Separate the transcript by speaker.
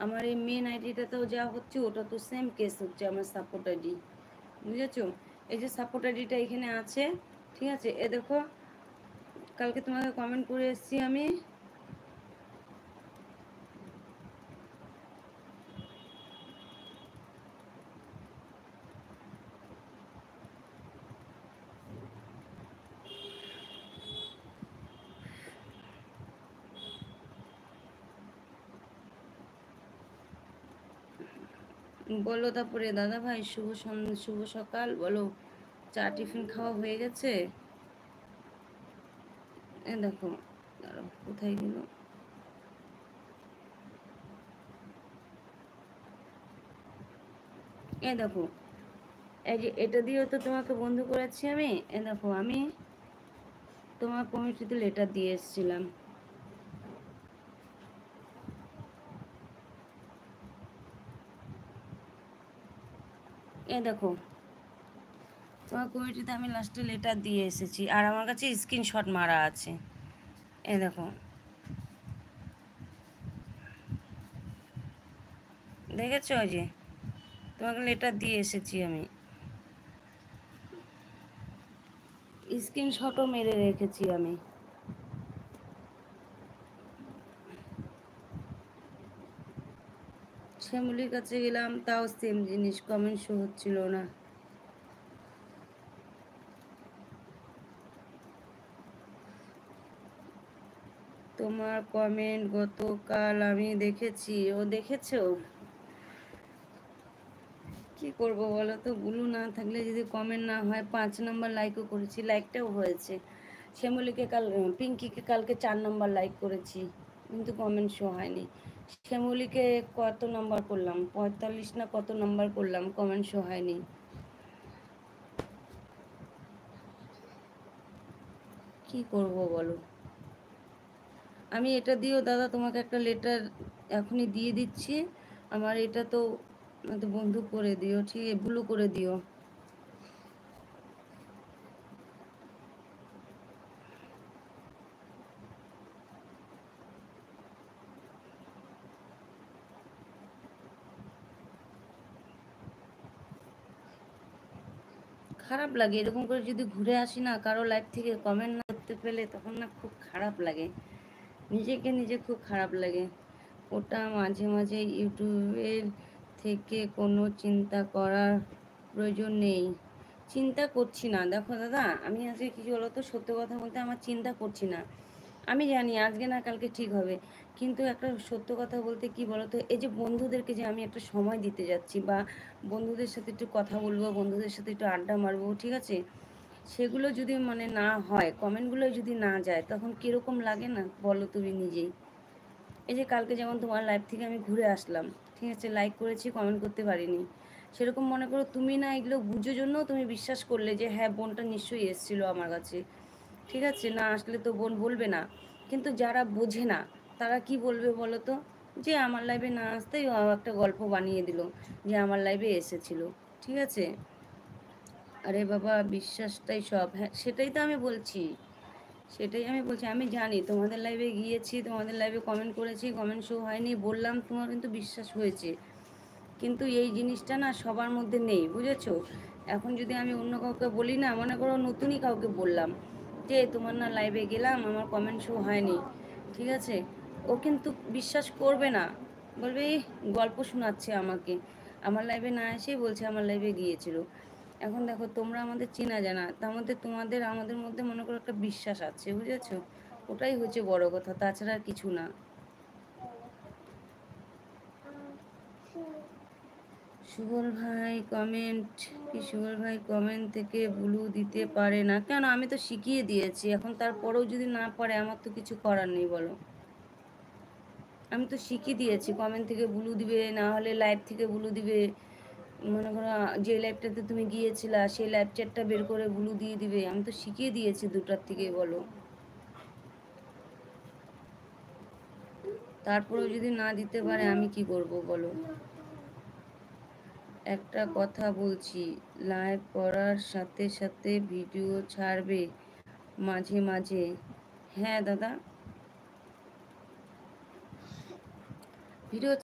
Speaker 1: আমার এই মেন আইডিটাতেও যা হচ্ছে ওটা তো সেম কেস হচ্ছে আমার সাপোর্ট আইডি, বুঝেছো? এই যে সাপোর্ট আইডিটা এখানে আছে, ঠিক আছে? এ দেখো, কালকে তোমাকে কমেন্ট করে এসেছি আমি, বলো তারপরে দাদা ভাই শুভ সকাল, বলো চা টিফিন খাওয়া হয়ে গেছে? এ দেখো, দাঁড়াও, কোথায় গেল? এ দেখো, এই যে এটা দিয়েও তো তোমাকে বন্ধু করেছি আমি। এ দেখো, আমি তোমার কমিটিতে লেটার দিয়ে এসেছিলাম। এ দেখো, তোমার কমিটিতে আমি লাস্টে লেটার দিয়ে এসেছি, আর আমার কাছে স্ক্রিনশট মারা আছে। এ দেখো, দেখেছো? ওই যে তোমাকে লেটার দিয়ে এসেছি আমি, স্ক্রিনশটও মেরে রেখেছি আমি। শ্যামলির কাছে গেলাম, তাও সেম জিনিস, কমেন্ট শো হচ্ছিল না। তোমার কমেন্ট গতকাল আমি দেখেছি। ও দেখেছো? কি করব বলো তো, গুলো না থাকলে যদি কমেন্ট না হয়, 5 নম্বর লাইকও করেছি, লাইকটাও হয়েছে। শ্যামলীকে কাল, পিঙ্কিকে কালকে 4 নম্বর লাইক করেছি, কিন্তু কমেন্ট শো হয়নি। শ্যামলীকে কত নাম্বার করলাম, 45 না কত নাম্বার করলাম, কমেন্ট শো হয়নি। কি করব বলো? আমি এটা দিয়েও দাদা তোমাকে একটা লেটার এখনই দিয়ে দিচ্ছি। আমার এটা তো বন্ধু করে দিও, ঠিক ব্লু করে দিও। খারাপ লাগে এরকম করে যদি ঘুরে আসি না কারো লাইফ থেকে, কমেন্ট না করতে পেলে তখন না খুব খারাপ লাগে, নিজেকে নিজে খুব খারাপ লাগে। ওটা মাঝে মাঝে ইউটিউবের থেকে কোনো চিন্তা করার প্রয়োজন নেই। চিন্তা করছি না, দেখো দাদা, আমি আজকে কিছু বলো তো, সত্য কথা বলতে আমার চিন্তা করছি না। আমি জানি আজকে না কালকে ঠিক হবে, কিন্তু একটা সত্য কথা বলতে কি বলতো, এই যে বন্ধুদেরকে যে আমি একটা সময় দিতে যাচ্ছি, বা বন্ধুদের সাথে একটু কথা বলবো, বন্ধুদের সাথে একটু আড্ডা মারবো, ঠিক আছে, সেগুলো যদি মানে না হয়, কমেন্টগুলো যদি না যায়, তখন কীরকম লাগে না বলো তুমি নিজেই। এই যে কালকে যেমন তোমার লাইফ থেকে আমি ঘুরে আসলাম, ঠিক আছে, লাইক করেছি, কমেন্ট করতে পারিনি, সেরকম মনে করো তুমি না এগুলো বুঝোর জন্য তুমি বিশ্বাস করলে যে হ্যাঁ বোনটা নিশ্চয়ই এসেছিলো আমার কাছে, ঠিক আছে, না আসলে তো বোন বলবে না। কিন্তু যারা বোঝে না তারা কি বলবে বলো তো, যে আমার লাইভে না আসতেই ও একটা গল্প বানিয়ে দিল যে আমার লাইভে এসেছিল, ঠিক আছে। আরে বাবা, বিশ্বাসটাই সব, হ্যাঁ সেটাই তো আমি বলছি, সেটাই আমি বলছি। আমি জানি তোমাদের লাইভে গিয়েছি, তোমাদের লাইভে কমেন্ট করেছি, কমেন্ট শো হয়নি বললাম, তোমার কিন্তু বিশ্বাস হয়েছে, কিন্তু এই জিনিসটা না সবার মধ্যে নেই, বুঝেছো? এখন যদি আমি অন্য কাউকে বলি না, মনে করো নতুনই কাউকে বললাম যে তোমার না লাইভে গেলাম, আমার কমেন্ট শো হয়নি, ঠিক আছে, ও কিন্তু বিশ্বাস করবে না, বলবে "এই, গল্প শোনাচ্ছে আমাকে, আমার লাইভে না এসেই বলছে আমার লাইভে গিয়েছিল"। এখন দেখো, তোমরা আমাদের চেনা জানা, তার মধ্যে তোমাদের আমাদের মধ্যে মনে করো একটা বিশ্বাস আছে, বুঝেছো? ওটাই হচ্ছে বড় কথা, তাছাড়া আর কিছু না। সুবল ভাই কমেন্ট, কি সুবল ভাই কমেন্ট থেকে ব্লু দিতে পারে না কেন? আমি তো শিখিয়ে দিয়েছি, এখন তারপরেও যদি না পারে আমার তো কিছু করার নেই, বলো। আমি তো শিখিয়ে দিয়েছি, কমেন্ট থেকে ব্লু দিবে, না হলে লাইভ থেকে ব্লু দিবে। মনে করো যে লাইভটাতে তুমি গিয়েছিলা সেই লাইভ চ্যাটটা বের করে ব্লু দিয়ে দিবে, আমি তো শিখিয়ে দিয়েছি দুটার থেকে, বলো। তারপরেও যদি না দিতে পারে আমি কি করব বলো। একটা কথা বলছি, লাইভ করার সাথে সাথে ভিডিও ছাড়বে মাঝে মাঝে? হ্যাঁ দাদা, ভিডিও